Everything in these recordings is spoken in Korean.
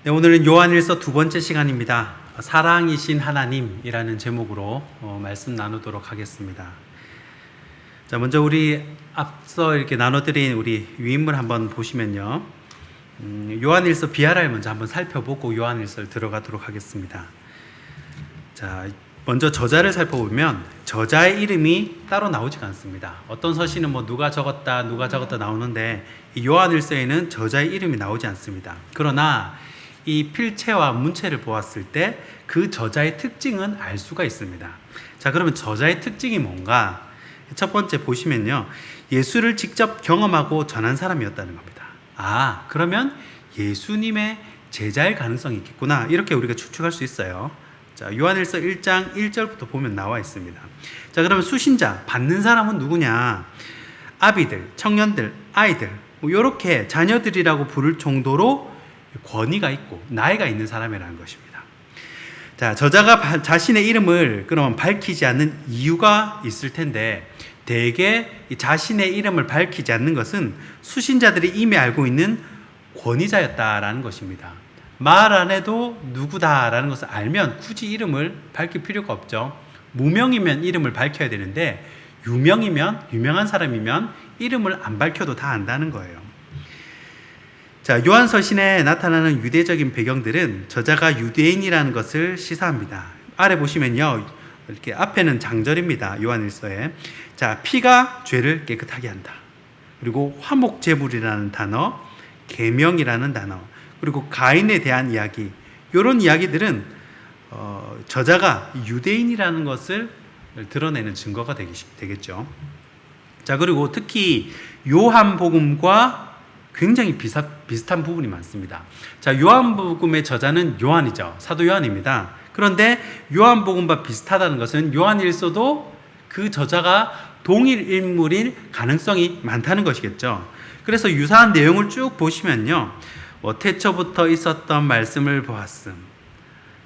네, 오늘은 요한일서 두 번째 시간입니다. 사랑이신 하나님이라는 제목으로 말씀 나누도록 하겠습니다. 자, 먼저 우리 앞서 이렇게 나눠드린 우리 유인물 한번 보시면요. 요한일서 비아라를 먼저 한번 살펴보고 요한일서를 들어가도록 하겠습니다. 자, 먼저 저자를 살펴보면 저자의 이름이 따로 나오지가 않습니다. 어떤 서신은 누가 적었다 나오는데 이 요한일서에는 저자의 이름이 나오지 않습니다. 그러나 이 필체와 문체를 보았을 때 그 저자의 특징은 알 수가 있습니다. 자, 그러면 저자의 특징이 뭔가? 첫 번째 보시면요. 예수를 직접 경험하고 전한 사람이었다는 겁니다. 아, 그러면 예수님의 제자일 가능성이 있겠구나. 이렇게 우리가 추측할 수 있어요. 자, 요한일서 1장 1절부터 보면 나와 있습니다. 자, 그러면 수신자, 받는 사람은 누구냐? 아비들, 청년들, 아이들, 이렇게 자녀들이라고 부를 정도로 권위가 있고 나이가 있는 사람이라는 것입니다. 자, 저자가 자신의 이름을 그러면 밝히지 않는 이유가 있을 텐데 대개 자신의 이름을 밝히지 않는 것은 수신자들이 이미 알고 있는 권위자였다라는 것입니다. 말 안 해도 누구다라는 것을 알면 굳이 이름을 밝힐 필요가 없죠. 무명이면 이름을 밝혀야 되는데 유명한 사람이면 이름을 안 밝혀도 다 안다는 거예요. 자, 요한서신에 나타나는 유대적인 배경들은 저자가 유대인이라는 것을 시사합니다. 아래 보시면요. 이렇게 앞에는 장절입니다. 요한일서에. 자, 피가 죄를 깨끗하게 한다. 그리고 화목제물이라는 단어, 계명이라는 단어, 그리고 가인에 대한 이야기, 이런 이야기들은 저자가 유대인이라는 것을 드러내는 증거가 되겠죠. 자, 그리고 특히 요한복음과 굉장히 비슷한 부분이 많습니다. 자, 요한복음의 저자는 요한이죠. 사도 요한입니다. 그런데 요한복음과 비슷하다는 것은 요한일서도 그 저자가 동일 인물일 가능성이 많다는 것이겠죠. 그래서 유사한 내용을 쭉 보시면요. 태초부터 있었던 말씀을 보았음.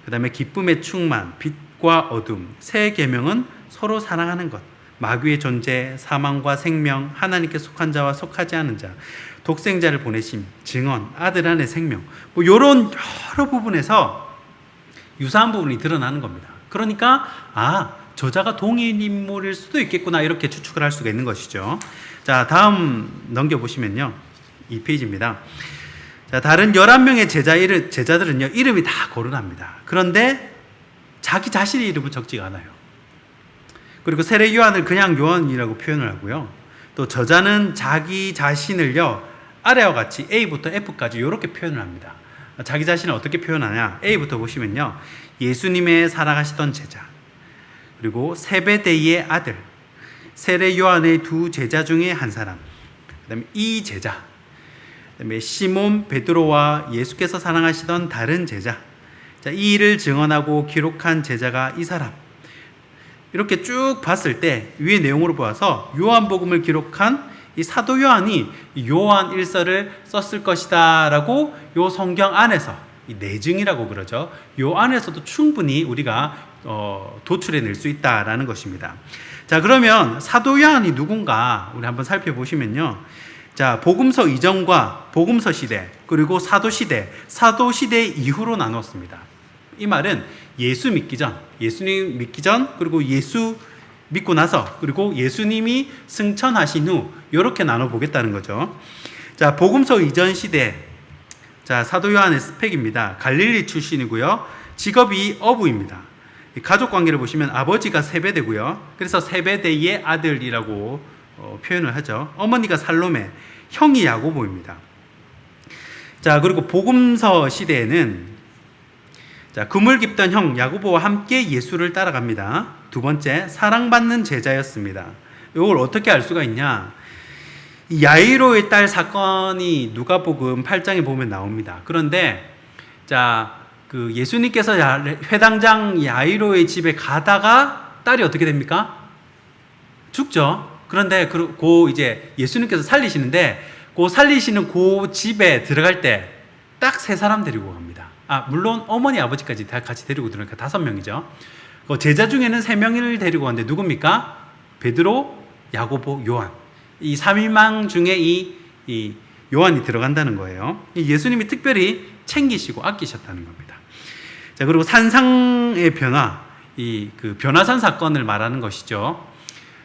그 다음에 기쁨의 충만, 빛과 어둠, 새 계명은 서로 사랑하는 것, 마귀의 존재, 사망과 생명, 하나님께 속한 자와 속하지 않은 자, 독생자를 보내심, 증언, 아들 안의 생명, 이런 여러 부분에서 유사한 부분이 드러나는 겁니다. 그러니까 저자가 동일 인물일 수도 있겠구나 이렇게 추측을 할 수가 있는 것이죠. 자, 다음 넘겨보시면요. 2페이지입니다. 자, 다른 11명의 제자들은요, 이름이 다 거론합니다. 그런데 자기 자신의 이름은 적지가 않아요. 그리고 세례 요한을 그냥 요한이라고 표현을 하고요. 또 저자는 자기 자신을요, 아래와 같이 A부터 F까지 이렇게 표현을 합니다. 자기 자신을 어떻게 표현하냐? A부터 보시면요. 예수님의 살아가시던 제자, 그리고 세베데이의 아들, 세례 요한의 두 제자 중에 한 사람, 그 다음에 이 제자, 그 다음에 시몬 베드로와 예수께서 사랑하시던 다른 제자, 자, 이 일을 증언하고 기록한 제자가 이 사람. 이렇게 쭉 봤을 때 위의 내용으로 보아서 요한복음을 기록한 이 사도 요한이 요한 일서를 썼을 것이다 라고 요 성경 안에서 이 내증이라고 그러죠. 요 안에서도 충분히 우리가 도출해낼 수 있다라는 것입니다. 자, 그러면 사도 요한이 누군가 우리 한번 살펴보시면요. 자, 복음서 이전과 복음서 시대, 그리고 사도 시대 이후로 나눴습니다. 이 말은 예수님 믿기 전, 그리고 예수 믿고 나서, 그리고 예수님이 승천하신 후 이렇게 나눠보겠다는 거죠. 자, 복음서 이전 시대, 자, 사도 요한의 스펙입니다. 갈릴리 출신이고요. 직업이 어부입니다. 가족 관계를 보시면 아버지가 세베대고요. 그래서 세베대의 아들이라고 표현을 하죠. 어머니가 살로메, 형이 야고보입니다. 자, 그리고 복음서 시대에는 자, 그물 깊던 형 야고보와 함께 예수를 따라갑니다. 두 번째, 사랑받는 제자였습니다. 이걸 어떻게 알 수가 있냐? 이 야이로의 딸 사건이 누가복음 8장에 보면 나옵니다. 그런데 자, 그 예수님께서 회당장 야이로의 집에 가다가 딸이 어떻게 됩니까? 죽죠. 그런데 이제 예수님께서 살리시는데 살리시는 그 집에 들어갈 때 딱 세 사람 데리고 갑니다. 물론 어머니 아버지까지 다 같이 데리고 들어오니까 5명이죠. 제자 중에는 3명을 데리고 왔는데 누굽니까? 베드로, 야고보, 요한. 이 3인방 중에 이 요한이 들어간다는 거예요. 예수님이 특별히 챙기시고 아끼셨다는 겁니다. 자, 그리고 산상의 변화, 그 변화산 사건을 말하는 것이죠.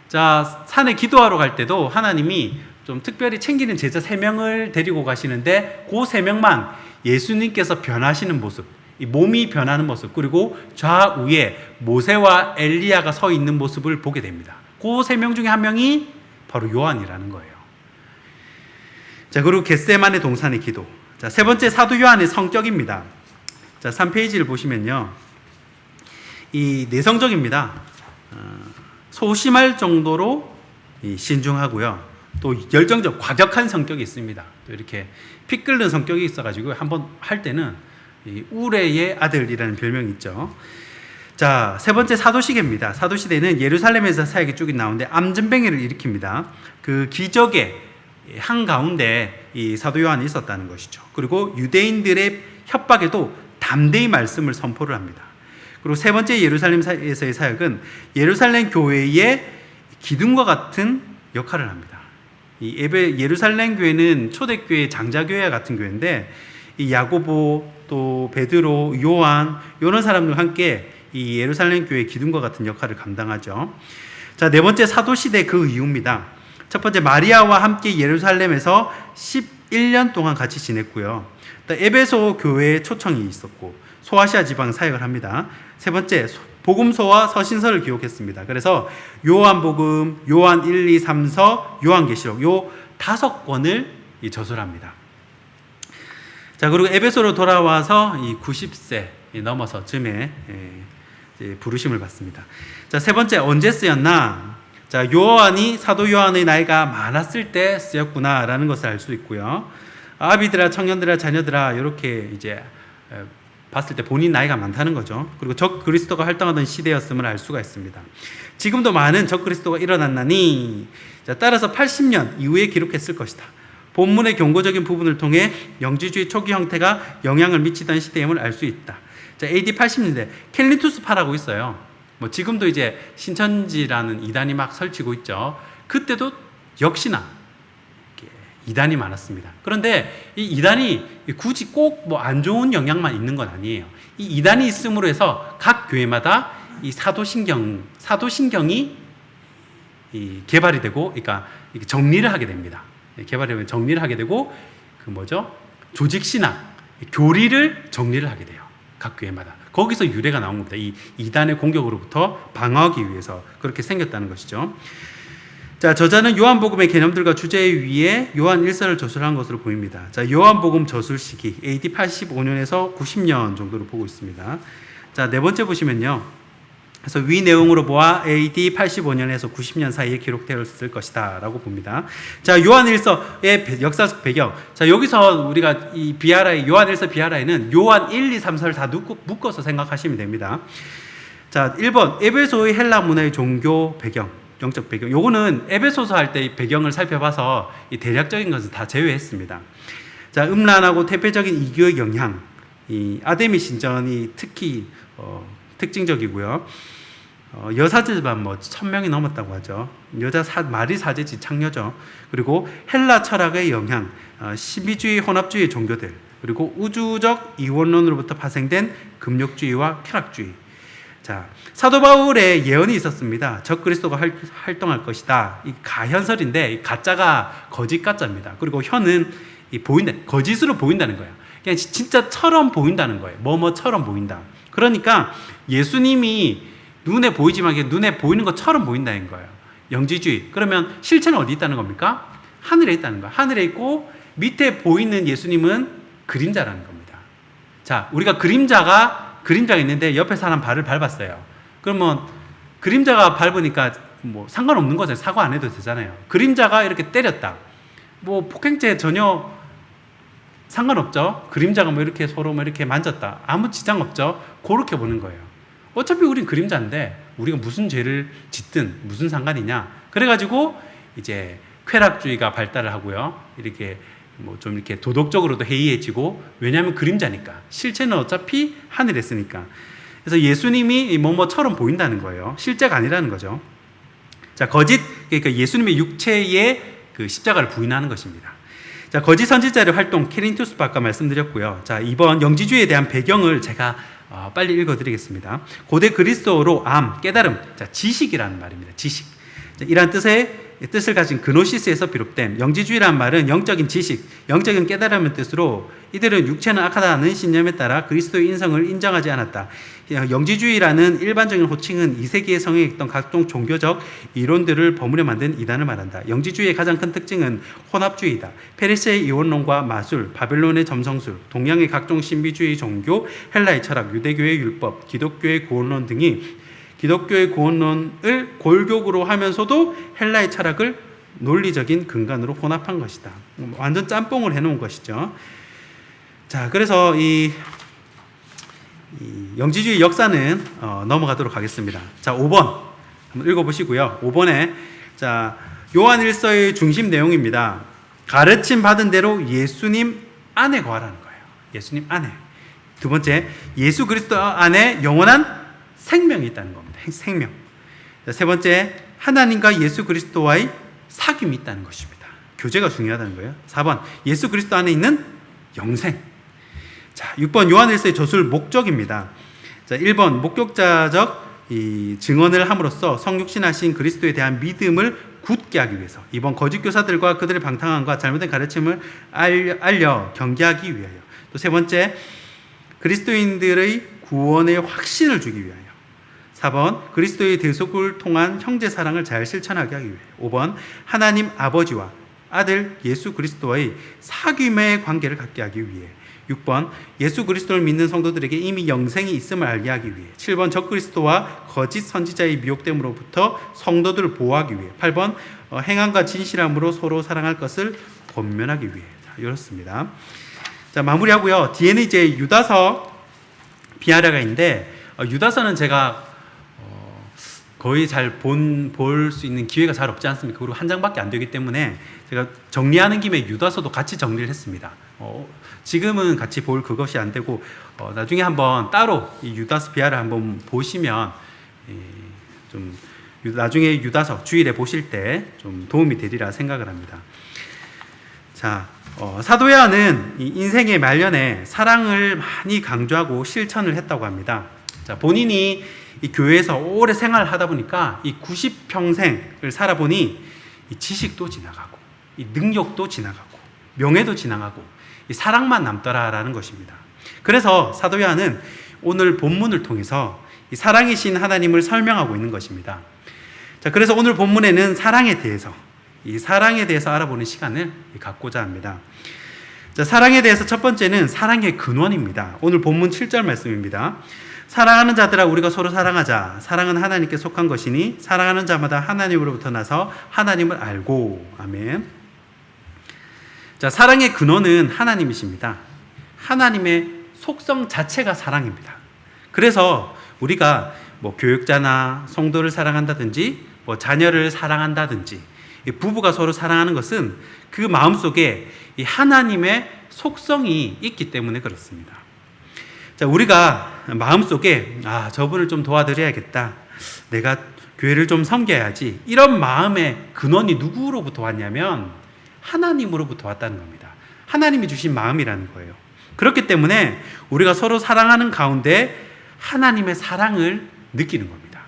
자, 산에 기도하러 갈 때도 하나님이 좀 특별히 챙기는 제자 3명을 데리고 가시는데 그 3명만 예수님께서 변하시는 모습, 이 몸이 변하는 모습, 그리고 좌우에 모세와 엘리야가 서 있는 모습을 보게 됩니다. 그 3명 중에 한 명이 바로 요한이라는 거예요. 자, 그리고 겟세마네 동산의 기도. 자, 세 번째 사도 요한의 성격입니다. 자, 3페이지를 보시면요. 이 내성적입니다. 소심할 정도로 신중하고요. 또 열정적, 과격한 성격이 있습니다. 또 이렇게 피 끓는 성격이 있어가지고 한번 할 때는 이 우레의 아들이라는 별명이 있죠. 자, 세 번째 사도시대입니다. 사도시대는 예루살렘에서 사역이 쭉 나오는데 암전병회를 일으킵니다. 그 기적의 한가운데 이 사도 요한이 있었다는 것이죠. 그리고 유대인들의 협박에도 담대히 말씀을 선포를 합니다. 그리고 세 번째 예루살렘에서의 사역은 예루살렘 교회의 기둥과 같은 역할을 합니다. 이 예루살렘 교회는 초대교회 장자교회와 같은 교회인데 이 야고보 또 베드로, 요한 이런 사람들과 함께 이 예루살렘 교회의 기둥과 같은 역할을 감당하죠. 자, 네 번째 사도시대 그 이유입니다. 첫 번째 마리아와 함께 예루살렘에서 11년 동안 같이 지냈고요. 또 에베소 교회에 초청이 있었고 소아시아 지방 사역을 합니다. 세 번째 복음서와 서신서를 기록했습니다. 그래서 요한복음, 요한 1, 2, 3서, 요한계시록 요 5권을 저술합니다. 자, 그리고 에베소로 돌아와서 이 90세 넘어서 쯤에 부르심을 받습니다. 자, 세 번째 언제 쓰였나? 자, 요한이 사도 요한의 나이가 많았을 때 쓰였구나라는 것을 알 수 있고요. 아비들아, 청년들아, 자녀들아 이렇게 이제 봤을 때 본인 나이가 많다는 거죠. 그리고 적 그리스도가 활동하던 시대였음을 알 수가 있습니다. 지금도 많은 적 그리스도가 일어났나니, 자, 따라서 80년 이후에 기록했을 것이다. 본문의 경고적인 부분을 통해 영지주의 초기 형태가 영향을 미치던 시대임을 알 수 있다. 자, AD 80년대 켈리투스파라고 있어요. 뭐 지금도 이제 신천지라는 이단이 막 설치고 있죠. 그때도 역시나 이단이 많았습니다. 그런데 이 이단이 굳이 꼭 뭐 안 좋은 영향만 있는 건 아니에요. 이 이단이 있음으로 해서 각 교회마다 이 사도신경이 개발이 되고, 그러니까 정리를 하게 됩니다. 개발이 되면 정리를 하게 되고, 그 뭐죠? 조직신학, 교리를 정리를 하게 돼요. 각 교회마다. 거기서 유래가 나온 겁니다. 이 이단의 공격으로부터 방어하기 위해서 그렇게 생겼다는 것이죠. 자, 저자는 요한복음의 개념들과 주제 위에 요한 1서를 저술한 것으로 보입니다. 자, 요한복음 저술 시기 AD 85년에서 90년 정도로 보고 있습니다. 자, 네 번째 보시면요. 그래서 위 내용으로 보아 AD 85년에서 90년 사이에 기록되었을 것이다 라고 봅니다. 자, 요한 1서의 역사적 배경. 자, 여기서 우리가 이 비아라이, 요한 1서 비아라이는 요한 1, 2, 3서를 다 묶어서 생각하시면 됩니다. 자, 1번 에베소의 헬라 문화의 종교 배경, 영적 배경. 요거는 에베소서 할 때 배경을 살펴봐서 이 대략적인 것은 다 제외했습니다. 자, 음란하고 태폐적인 이교의 영향, 이 아데미 신전이 특히 특징적이고요. 여사제만 뭐 1000명이 넘었다고 하죠. 마리 사제지 창녀죠. 그리고 헬라 철학의 영향, 신비주의, 혼합주의 종교들, 그리고 우주적 이원론으로부터 파생된 금욕주의와 쾌락주의. 자, 사도 바울의 예언이 있었습니다. 적 그리스도가 활동할 것이다. 이 가현설인데 이 가짜가 거짓 가짜입니다. 그리고 현은 보인다, 거짓으로 보인다는 거예요. 그냥 진짜처럼 보인다는 거예요. 뭐뭐처럼 보인다. 그러니까 예수님이 눈에 보이지만 눈에 보이는 것처럼 보인다는 거예요. 영지주의. 그러면 실체는 어디 있다는 겁니까? 하늘에 있다는 거예요. 하늘에 있고 밑에 보이는 예수님은 그림자라는 겁니다. 자, 우리가 그림자가 있는데 옆에 사람 발을 밟았어요. 그러면 그림자가 밟으니까 뭐 상관없는 거잖아요. 사과 안 해도 되잖아요. 그림자가 이렇게 때렸다. 뭐 폭행죄 전혀 상관없죠. 그림자가 뭐 이렇게 서로 뭐 이렇게 만졌다. 아무 지장 없죠. 그렇게 보는 거예요. 어차피 우린 그림자인데 우리가 무슨 죄를 짓든 무슨 상관이냐. 그래가지고 이제 쾌락주의가 발달을 하고요. 이렇게 뭐 좀 이렇게 도덕적으로도 해이해지고, 왜냐하면 그림자니까. 실체는 어차피 하늘에 있으니까. 그래서 예수님이 뭐뭐처럼 보인다는 거예요. 실제가 아니라는 거죠. 자, 거짓, 그러니까 예수님의 육체에 그 십자가를 부인하는 것입니다. 자, 자, 거짓 선지자의 활동 케린투스파 아까 말씀드렸고요. 자, 이번 영지주의에 대한 배경을 제가 빨리 읽어드리겠습니다. 고대 그리스어로 깨달음, 자, 지식이라는 말입니다. 지식. 자, 이러한 뜻을 가진 그노시스에서 비롯된 영지주의라는 말은 영적인 지식, 영적인 깨달음의 뜻으로 이들은 육체는 악하다는 신념에 따라 그리스도의 인성을 인정하지 않았다. 영지주의라는 일반적인 호칭은 2세기에 성행했던 각종 종교적 이론들을 버무려 만든 이단을 말한다. 영지주의의 가장 큰 특징은 혼합주의다. 페르시아의 이원론과 마술, 바벨론의 점성술, 동양의 각종 신비주의 종교, 헬라의 철학, 유대교의 율법, 기독교의 구원론 등이 기독교의 구원론을 골격으로 하면서도 헬라의 철학을 논리적인 근간으로 혼합한 것이다. 완전 짬뽕을 해놓은 것이죠. 자, 그래서 이 영지주의 역사는 넘어가도록 하겠습니다. 자, 5번 한번 읽어보시고요. 5번에 자, 요한 1서의 중심 내용입니다. 가르침 받은 대로 예수님 안에 거하라는 거예요. 예수님 안에. 두 번째, 예수 그리스도 안에 영원한 생명이 있다는 겁니다. 생명. 세 번째, 하나님과 예수 그리스도와의 사귐이 있다는 것입니다. 교제가 중요하다는 거예요. 4번, 예수 그리스도 안에 있는 영생. 자, 6번, 요한일서의 저술 목적입니다. 자, 1번, 목격자적 이 증언을 함으로써 성육신하신 그리스도에 대한 믿음을 굳게 하기 위해서. 2번, 거짓 교사들과 그들의 방탕함과 잘못된 가르침을 알려 경계하기 위하여. 또 세 번째, 그리스도인들의 구원의 확신을 주기 위하여. 4번, 그리스도의 대속을 통한 형제 사랑을 잘 실천하게 하기 위해. 5번, 하나님 아버지와 아들 예수 그리스도와의 사귐의 관계를 갖게 하기 위해. 6번, 예수 그리스도를 믿는 성도들에게 이미 영생이 있음을 알게 하기 위해. 7번, 적그리스도와 거짓 선지자의 미혹됨으로부터 성도들을 보호하기 위해. 8번, 행함과 진실함으로 서로 사랑할 것을 권면하기 위해. 자, 이렇습니다. 자, 마무리하고요. 뒤에는 이제 유다서 비아라가 있는데, 유다서는 제가 거의 잘 볼 수 있는 기회가 잘 없지 않습니까? 그리고 한 장밖에 안 되기 때문에 제가 정리하는 김에 유다서도 같이 정리를 했습니다. 지금은 같이 볼 그것이 안 되고 나중에 한번 따로 이 유다서 비아를 한번 보시면 좀 나중에 유다서 주일에 보실 때 좀 도움이 되리라 생각을 합니다. 자, 사도 요한은 이 인생의 말년에 사랑을 많이 강조하고 실천을 했다고 합니다. 자, 본인이 이 교회에서 오래 생활을 하다 보니까 이 90평생을 살아보니 이 지식도 지나가고 이 능력도 지나가고 명예도 지나가고 이 사랑만 남더라라는 것입니다. 그래서 사도 요한은 오늘 본문을 통해서 이 사랑이신 하나님을 설명하고 있는 것입니다. 자, 그래서 오늘 본문에는 이 사랑에 대해서 알아보는 시간을 갖고자 합니다. 자, 사랑에 대해서 첫 번째는 사랑의 근원입니다. 오늘 본문 7절 말씀입니다. 사랑하는 자들아 우리가 서로 사랑하자. 사랑은 하나님께 속한 것이니 사랑하는 자마다 하나님으로부터 나서 하나님을 알고. 아멘. 자, 사랑의 근원은 하나님이십니다. 하나님의 속성 자체가 사랑입니다. 그래서 우리가 교육자나 성도를 사랑한다든지 자녀를 사랑한다든지 부부가 서로 사랑하는 것은 그 마음속에 이 하나님의 속성이 있기 때문에 그렇습니다. 자, 우리가 마음속에 저분을 좀 도와드려야겠다. 내가 교회를 좀 섬겨야지. 이런 마음의 근원이 누구로부터 왔냐면 하나님으로부터 왔다는 겁니다. 하나님이 주신 마음이라는 거예요. 그렇기 때문에 우리가 서로 사랑하는 가운데 하나님의 사랑을 느끼는 겁니다.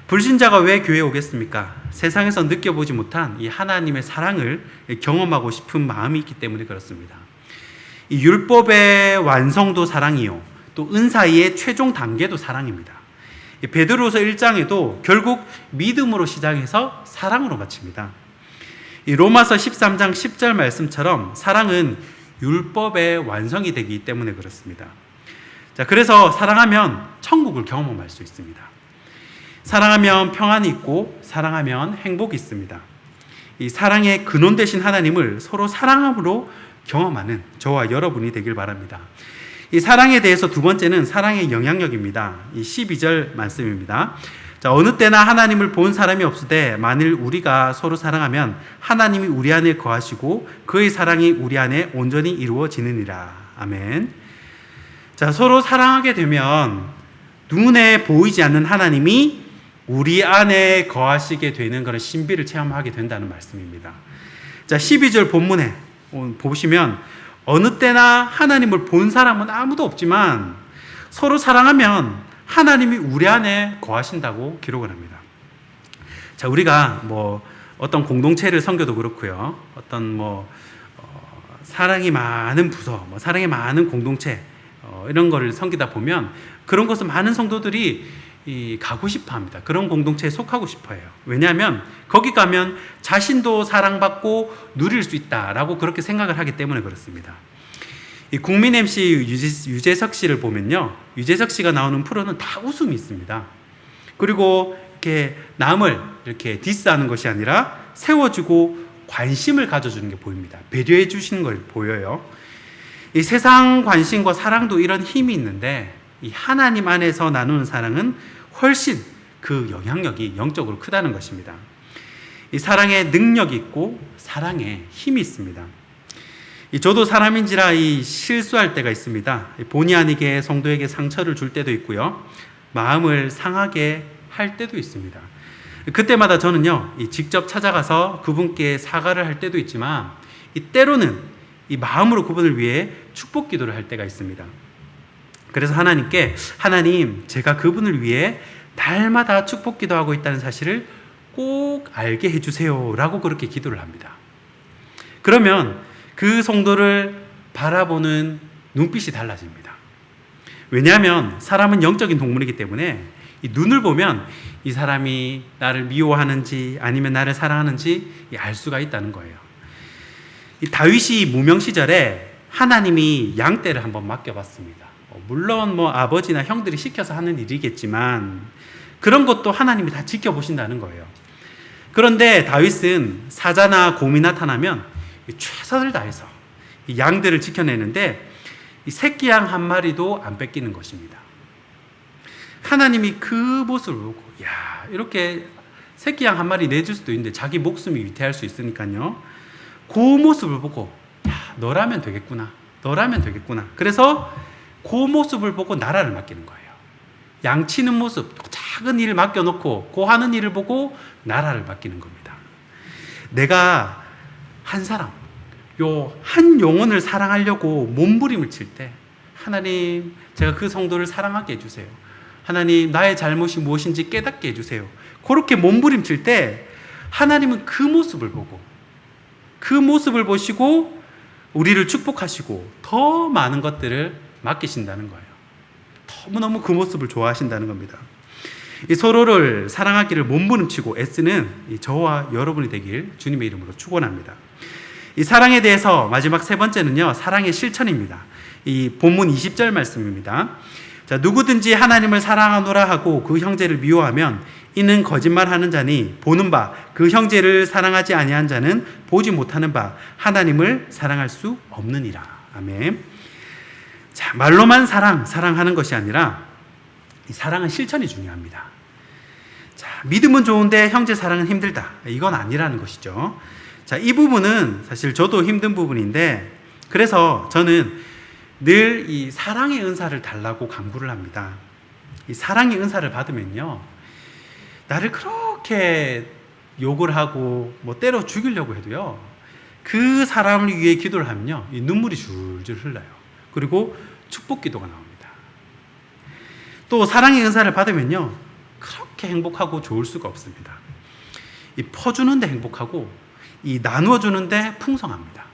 불신자가 왜 교회에 오겠습니까? 세상에서 느껴보지 못한 이 하나님의 사랑을 경험하고 싶은 마음이 있기 때문에 그렇습니다. 이 율법의 완성도 사랑이요, 또 은사의 최종 단계도 사랑입니다. 베드로서 1장에도 결국 믿음으로 시작해서 사랑으로 마칩니다. 이 로마서 13장 10절 말씀처럼 사랑은 율법의 완성이 되기 때문에 그렇습니다. 자, 그래서 사랑하면 천국을 경험할 수 있습니다. 사랑하면 평안이 있고 사랑하면 행복이 있습니다. 이 사랑의 근원 되신 하나님을 서로 사랑함으로 경험하는 저와 여러분이 되길 바랍니다. 이 사랑에 대해서 두 번째는 사랑의 영향력입니다. 이 12절 말씀입니다. 자, 어느 때나 하나님을 본 사람이 없으되 만일 우리가 서로 사랑하면 하나님이 우리 안에 거하시고 그의 사랑이 우리 안에 온전히 이루어지느니라. 아멘. 자, 서로 사랑하게 되면 눈에 보이지 않는 하나님이 우리 안에 거하시게 되는 그런 신비를 체험하게 된다는 말씀입니다. 자, 12절 본문에 보시면 어느 때나 하나님을 본 사람은 아무도 없지만 서로 사랑하면 하나님이 우리 안에 거하신다고 기록을 합니다. 자, 우리가 어떤 공동체를 섬겨도 그렇고요. 어떤 사랑이 많은 부서, 사랑이 많은 공동체, 이런 거를 섬기다 보면 그런 곳은 많은 성도들이 가고 싶어 합니다. 그런 공동체에 속하고 싶어 해요. 왜냐하면 거기 가면 자신도 사랑받고 누릴 수 있다라고 그렇게 생각을 하기 때문에 그렇습니다. 이 국민 MC 유재석 씨를 보면요. 유재석 씨가 나오는 프로는 다 웃음이 있습니다. 그리고 이렇게 남을 이렇게 디스하는 것이 아니라 세워주고 관심을 가져주는 게 보입니다. 배려해 주시는 걸 보여요. 이 세상 관심과 사랑도 이런 힘이 있는데 이 하나님 안에서 나누는 사랑은 훨씬 그 영향력이 영적으로 크다는 것입니다. 이 사랑에 능력이 있고 사랑에 힘이 있습니다. 저도 사람인지라 실수할 때가 있습니다. 본의 아니게 성도에게 상처를 줄 때도 있고요. 마음을 상하게 할 때도 있습니다. 그때마다 저는요, 직접 찾아가서 그분께 사과를 할 때도 있지만 때로는 이 마음으로 그분을 위해 축복 기도를 할 때가 있습니다. 그래서 하나님께 하나님, 제가 그분을 위해 날마다 축복 기도하고 있다는 사실을 꼭 알게 해주세요 라고 그렇게 기도를 합니다. 그러면 그 성도를 바라보는 눈빛이 달라집니다. 왜냐하면 사람은 영적인 동물이기 때문에 이 눈을 보면 이 사람이 나를 미워하는지 아니면 나를 사랑하는지 알 수가 있다는 거예요. 이 다윗이 무명 시절에 하나님이 양떼를 한번 맡겨봤습니다. 물론 아버지나 형들이 시켜서 하는 일이겠지만 그런 것도 하나님이 다 지켜보신다는 거예요. 그런데 다윗은 사자나 곰이 나타나면 최선을 다해서 이 양들을 지켜내는데 이 새끼 양 한 마리도 안 뺏기는 것입니다. 하나님이 그 모습을 보고 이렇게 새끼 양 한 마리 내줄 수도 있는데 자기 목숨이 위태할 수 있으니까요. 그 모습을 보고 너라면 되겠구나. 너라면 되겠구나. 그래서 그 모습을 보고 나라를 맡기는 거예요. 양치는 모습, 작은 일을 맡겨놓고 그 하는 일을 보고 나라를 맡기는 겁니다. 내가 한 사람, 한 영혼을 사랑하려고 몸부림을 칠 때 하나님, 제가 그 성도를 사랑하게 해주세요. 하나님, 나의 잘못이 무엇인지 깨닫게 해주세요. 그렇게 몸부림칠 때 하나님은 그 모습을 보고 그 모습을 보시고 우리를 축복하시고 더 많은 것들을 맡기신다는 거예요. 너무너무 그 모습을 좋아하신다는 겁니다. 이 서로를 사랑하기를 몸부림치고 애쓰는 저와 여러분이 되길 주님의 이름으로 축원합니다. 이 사랑에 대해서 마지막 세 번째는요, 사랑의 실천입니다. 이 본문 20절 말씀입니다. 자, 누구든지 하나님을 사랑하노라 하고 그 형제를 미워하면 이는 거짓말하는 자니 보는 바 그 형제를 사랑하지 아니한 자는 보지 못하는 바 하나님을 사랑할 수 없느니라. 아멘. 자, 말로만 사랑하는 것이 아니라 이 사랑은 실천이 중요합니다. 자, 믿음은 좋은데 형제 사랑은 힘들다. 이건 아니라는 것이죠. 자, 이 부분은 사실 저도 힘든 부분인데 그래서 저는 늘 이 사랑의 은사를 달라고 간구를 합니다. 이 사랑의 은사를 받으면요, 나를 그렇게 욕을 하고 때려 죽이려고 해도요, 그 사람을 위해 기도를 하면요, 이 눈물이 줄줄 흘러요. 그리고 축복 기도가 나옵니다. 또 사랑의 은사를 받으면요, 그렇게 행복하고 좋을 수가 없습니다. 이 퍼주는데 행복하고 이 나누어주는데 풍성합니다.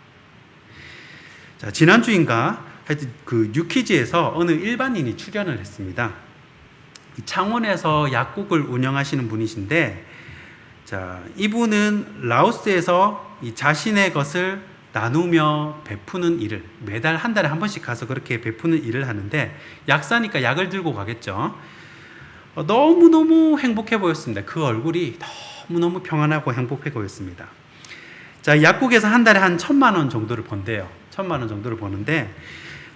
자, 지난주인가 하여튼 그 뉴키즈에서 어느 일반인이 출연을 했습니다. 이 창원에서 약국을 운영하시는 분이신데, 자, 이분은 라오스에서 이 자신의 것을 나누며 베푸는 일을 매달 한 달에 한 번씩 가서 그렇게 베푸는 일을 하는데, 약사니까 약을 들고 가겠죠. 너무너무 행복해 보였습니다. 그 얼굴이 너무너무 평안하고 행복해 보였습니다. 자, 약국에서 한 달에 한 1,000만 원 정도를 번대요. 1,000만 원 정도를 버는데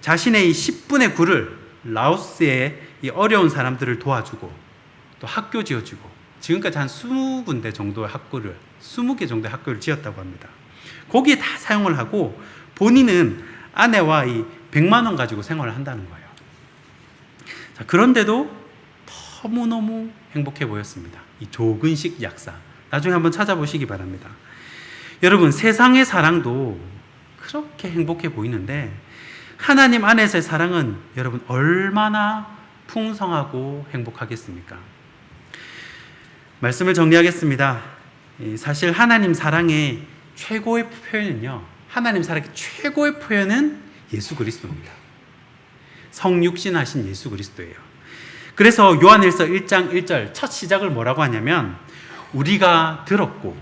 자신의 이 10분의 9를 라오스의 이 어려운 사람들을 도와주고 또 학교 지어주고 지금까지 한 20군데 정도의 학교를 20개 정도의 학교를 지었다고 합니다. 거기에 다 사용을 하고 본인은 아내와 이 100만 원 가지고 생활을 한다는 거예요. 자, 그런데도 너무너무 행복해 보였습니다. 이 조근식 약사. 나중에 한번 찾아보시기 바랍니다. 여러분, 세상의 사랑도 그렇게 행복해 보이는데 하나님 안에서의 사랑은 여러분 얼마나 풍성하고 행복하겠습니까? 말씀을 정리하겠습니다. 사실 하나님 사랑의 최고의 표현은요, 하나님 사랑의 최고의 표현은 예수 그리스도입니다. 성육신하신 예수 그리스도예요. 그래서 요한일서 1장 1절 첫 시작을 뭐라고 하냐면 우리가 들었고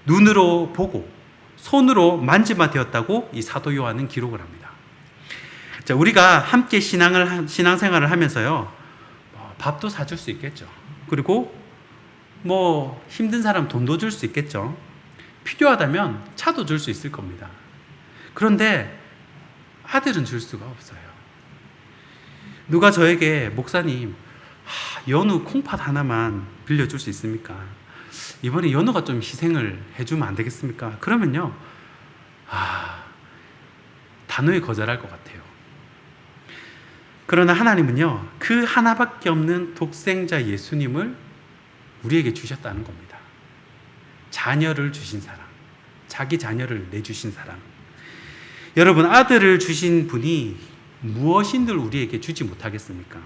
눈으로 보고 손으로 만지마 되었다고 이 사도 요한은 기록을 합니다. 자, 우리가 함께 신앙생활을 하면서요, 밥도 사줄 수 있겠죠. 그리고 뭐 힘든 사람 돈도 줄 수 있겠죠. 필요하다면 차도 줄 수 있을 겁니다. 그런데 아들은 줄 수가 없어요. 누가 저에게 목사님, 연우 콩팥 하나만 빌려줄 수 있습니까? 이번에 연우가 좀 희생을 해주면 안 되겠습니까? 그러면요, 단호히 거절할 것 같아요. 그러나 하나님은요, 그 하나밖에 없는 독생자 예수님을 우리에게 주셨다는 겁니다. 자녀를 주신 사랑, 자기 자녀를 내주신 사랑. 여러분, 아들을 주신 분이 무엇인들 우리에게 주지 못하겠습니까?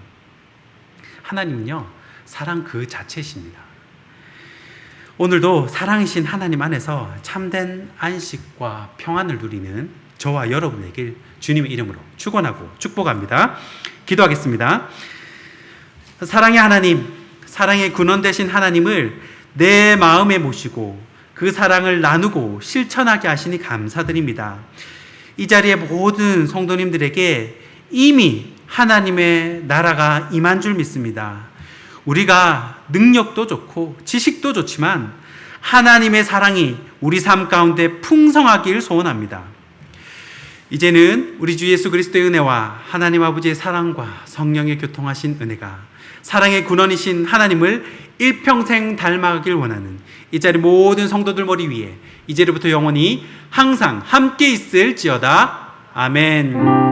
하나님은요, 사랑 그 자체십니다. 오늘도 사랑이신 하나님 안에서 참된 안식과 평안을 누리는 저와 여러분에게 주님의 이름으로 축원하고 축복합니다. 기도하겠습니다. 사랑의 하나님, 사랑의 근원 되신 하나님을 내 마음에 모시고 그 사랑을 나누고 실천하게 하시니 감사드립니다. 이 자리에 모든 성도님들에게 이미 하나님의 나라가 임한 줄 믿습니다. 우리가 능력도 좋고 지식도 좋지만 하나님의 사랑이 우리 삶 가운데 풍성하길 소원합니다. 이제는 우리 주 예수 그리스도의 은혜와 하나님 아버지의 사랑과 성령의 교통하신 은혜가 사랑의 근원이신 하나님을 일평생 닮아가길 원하는 이 자리 모든 성도들 머리 위에 이제부터 영원히 항상 함께 있을지어다. 아멘.